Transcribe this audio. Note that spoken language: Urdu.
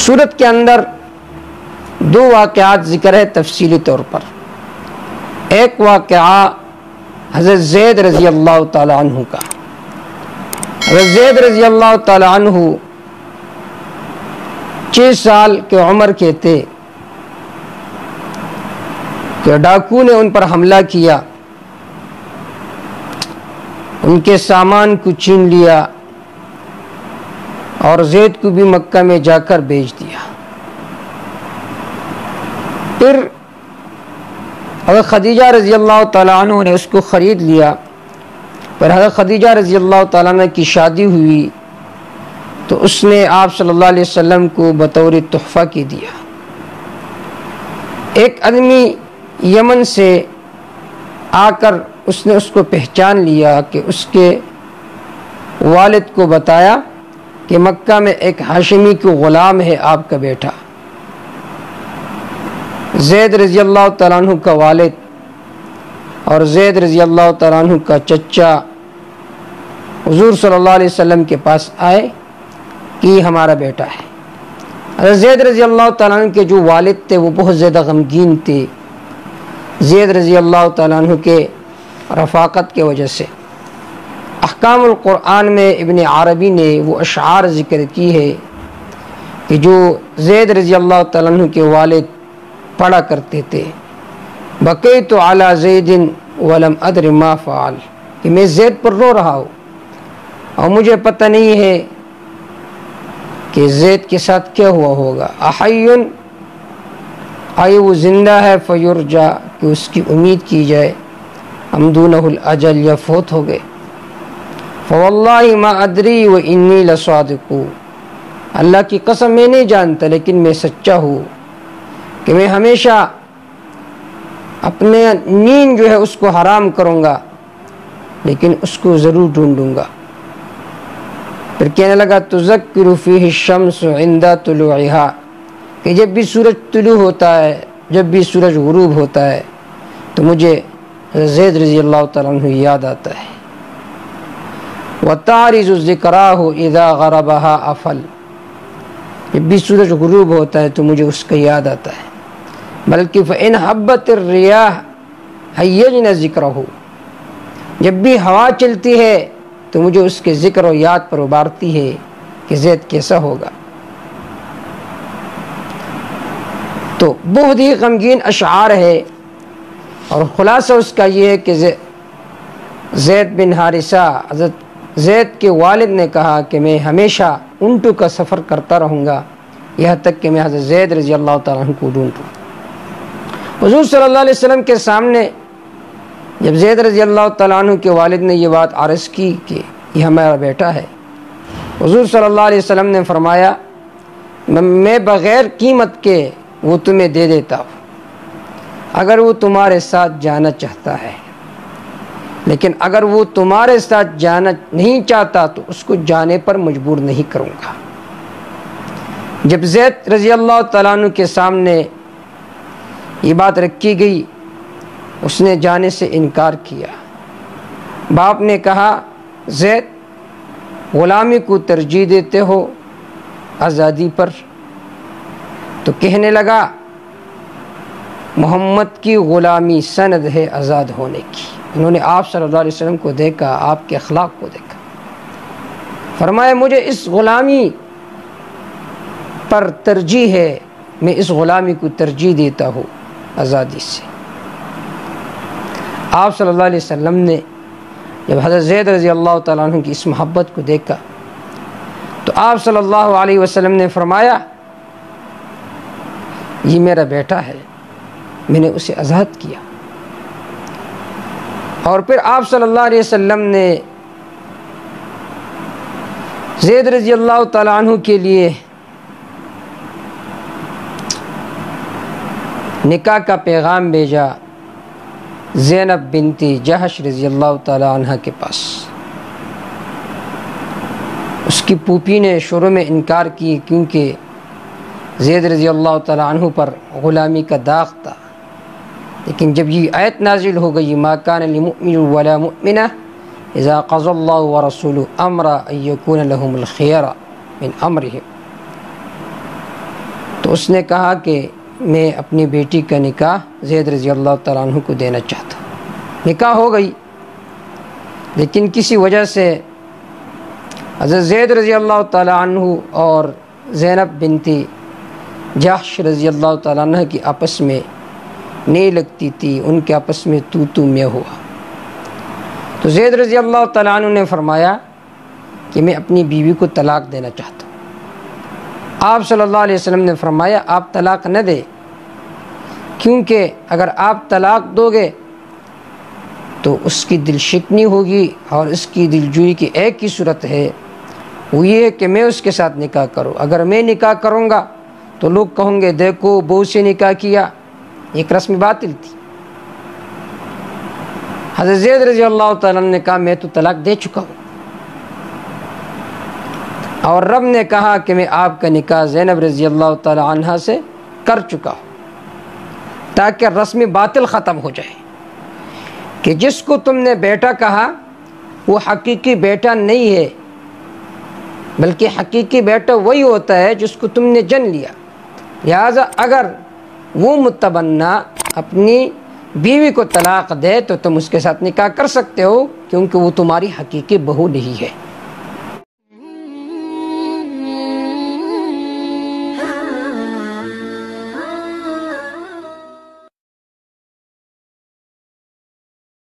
سورت کے اندر دو واقعات ذکر ہے تفصیلی طور پر۔ ایک واقعہ حضرت زید رضی اللہ تعالی عنہ کا۔ حضرت زید رضی اللہ تعالی عنہ 6 سال کے عمر کے تھے کہ ڈاکو نے ان پر حملہ کیا، ان کے سامان کو چھین لیا اور زید کو بھی مکہ میں جا کر بیچ دیا۔ پھر حضرت خدیجہ رضی اللہ تعالیٰ عنہ نے اس کو خرید لیا۔ پھر حضرت خدیجہ رضی اللہ تعالیٰ عنہ کی شادی ہوئی تو اس نے آپ صلی اللہ علیہ وسلم کو بطور تحفہ کی دیا۔ ایک آدمی یمن سے آ کر اس نے اس کو پہچان لیا کہ اس کے والد کو بتایا کہ مکہ میں ایک ہاشمی کو غلام ہے آپ کا بیٹا۔ زید رضی اللہ تعالیٰ عنہ کا والد اور زید رضی اللہ تعالیٰ عنہ کا چچا حضور صلی اللہ علیہ وسلم کے پاس آئے کہ یہ ہمارا بیٹا ہے۔ حضرت زید رضی اللہ تعالیٰ عنہ کے جو والد تھے وہ بہت زیادہ غمگین تھے زید رضی اللہ تعالیٰ عنہ کے رفاقت کی وجہ سے۔ احکام القرآن میں ابن عربی نے وہ اشعار ذکر کی ہے کہ جو زید رضی اللہ تعالیٰ عنہ کے والد پڑھا کرتے تھے، بقیت علی زید ولم ادر ما فعل، کہ میں زید پر رو رہا ہوں اور مجھے پتہ نہیں ہے کہ زید کے ساتھ کیا ہوا ہوگا۔ احیٌ، آئے وہ زندہ ہے، فیرجا، کہ اس کی امید کی جائے، ام دونہ الاجل، یا فوت ہو گئے۔ فواللہ ما ادری وانی لصادق، اللہ کی قسم میں نہیں جانتا لیکن میں سچا ہوں کہ میں ہمیشہ اپنے نیند جو ہے اس کو حرام کروں گا لیکن اس کو ضرور ڈھونڈوں گا۔ پھر کہنے لگا تذکر فیہ الشمس عند طلوعها، کہ جب بھی سورج طلوع ہوتا ہے، جب بھی سورج غروب ہوتا ہے تو مجھے زید رضی اللہ تعالیٰ عنہ یاد آتا ہے۔ وَتَعْرِضُ ذِكْرَاهُ إِذَا غَرَبَهَا أَفَلْ، جب بھی سورج غروب ہوتا ہے تو مجھے اس کا یاد آتا ہے۔ بلکہ فَإِنْ حَبَّتِ الرِّيَاحُ حَيَّجْنَ ذِكْرَهُ، جب بھی ہوا چلتی ہے تو مجھے اس کے ذکر و یاد پر ابھارتی ہے کہ زید کیسا ہوگا۔ تو بہت ہی غمگین اشعار ہے اور خلاصہ اس کا یہ ہے کہ زید بن حارثہ، حضرت زید کے والد نے کہا کہ میں ہمیشہ اونٹوں کا سفر کرتا رہوں گا یہاں تک کہ میں حضرت زید رضی اللہ تعالیٰ عنہ کو ڈھونڈوں۔ حضور صلی اللہ علیہ وسلم کے سامنے جب زید رضی اللہ تعالیٰ عنہ کے والد نے یہ بات عرض کی کہ یہ ہمارا بیٹا ہے، حضور صلی اللہ علیہ وسلم نے فرمایا میں بغیر قیمت کے وہ تمہیں دے دیتا ہوں اگر وہ تمہارے ساتھ جانا چاہتا ہے، لیکن اگر وہ تمہارے ساتھ جانا نہیں چاہتا تو اس کو جانے پر مجبور نہیں کروں گا۔ جب زید رضی اللہ تعالیٰ عنہ کے سامنے یہ بات رکھی گئی اس نے جانے سے انکار کیا۔ باپ نے کہا زید غلامی کو ترجیح دیتے ہو آزادی پر؟ تو کہنے لگا محمد کی غلامی سند ہے آزاد ہونے کی۔ انہوں نے آپ صلی اللہ علیہ وسلم کو دیکھا، آپ کے اخلاق کو دیکھا، فرمایا مجھے اس غلامی پر ترجیح ہے، میں اس غلامی کو ترجیح دیتا ہوں آزادی سے۔ آپ صلی اللہ علیہ وسلم نے جب حضرت زید رضی اللہ تعالیٰ عنہ کی اس محبت کو دیکھا تو آپ صلی اللہ علیہ وسلم نے فرمایا یہ میرا بیٹا ہے، میں نے اسے آزاد کیا۔ اور پھر آپ صلی اللہ علیہ وسلم نے زید رضی اللہ تعالیٰ عنہ کے لیے نکاح کا پیغام بھیجا زینب بنت جحش رضی اللہ تعالیٰ عنہ کے پاس۔ اس کی پھوپھی نے شروع میں انکار کی کیونکہ زید رضی اللہ تعالیٰ عنہ پر غلامی کا داغ تھا، لیکن جب یہ آیت نازل ہو گئی ما کان لمؤمن ولا مؤمنہ اذا قضى اللہ ورسولہ امرا ان یکون لهم الخیرہ من امرہم، تو اس نے کہا کہ میں اپنی بیٹی کا نکاح زید رضی اللہ تعالیٰ عنہ کو دینا چاہتا ہوں۔ نکاح ہو گئی، لیکن کسی وجہ سے حضرت زید رضی اللہ تعالیٰ عنہ اور زینب بنت جحش رضی اللہ تعالیٰ عنہ کی آپس میں نہیں لگتی تھی، ان کے آپس میں تو میں ہوا۔ تو زید رضی اللہ تعالیٰ عنہ نے فرمایا کہ میں اپنی بیوی کو طلاق دینا چاہتا ہوں۔ آپ صلی اللہ علیہ وسلم نے فرمایا آپ طلاق نہ دے، کیونکہ اگر آپ طلاق دو گے تو اس کی دل شکنی ہوگی، اور اس کی دل جوئی کی ایک ہی صورت ہے، وہ یہ ہے کہ میں اس کے ساتھ نکاح کروں۔ اگر میں نکاح کروں گا تو لوگ کہیں گے دیکھو بہو سے نکاح کیا، ایک رسم باطل تھی۔ حضرت زید رضی اللہ تعالیٰ نے کہا میں تو طلاق دے چکا ہوں، اور رب نے کہا کہ میں آپ کا نکاح زینب رضی اللہ تعالیٰ عنہ سے کر چکا ہوں، تاکہ رسم باطل ختم ہو جائے کہ جس کو تم نے بیٹا کہا وہ حقیقی بیٹا نہیں ہے، بلکہ حقیقی بیٹا وہی ہوتا ہے جس کو تم نے جن لیا۔ لہذا اگر وہ متبنہ اپنی بیوی کو طلاق دے تو تم اس کے ساتھ نکاح کر سکتے ہو، کیونکہ وہ تمہاری حقیقی بہو نہیں ہے۔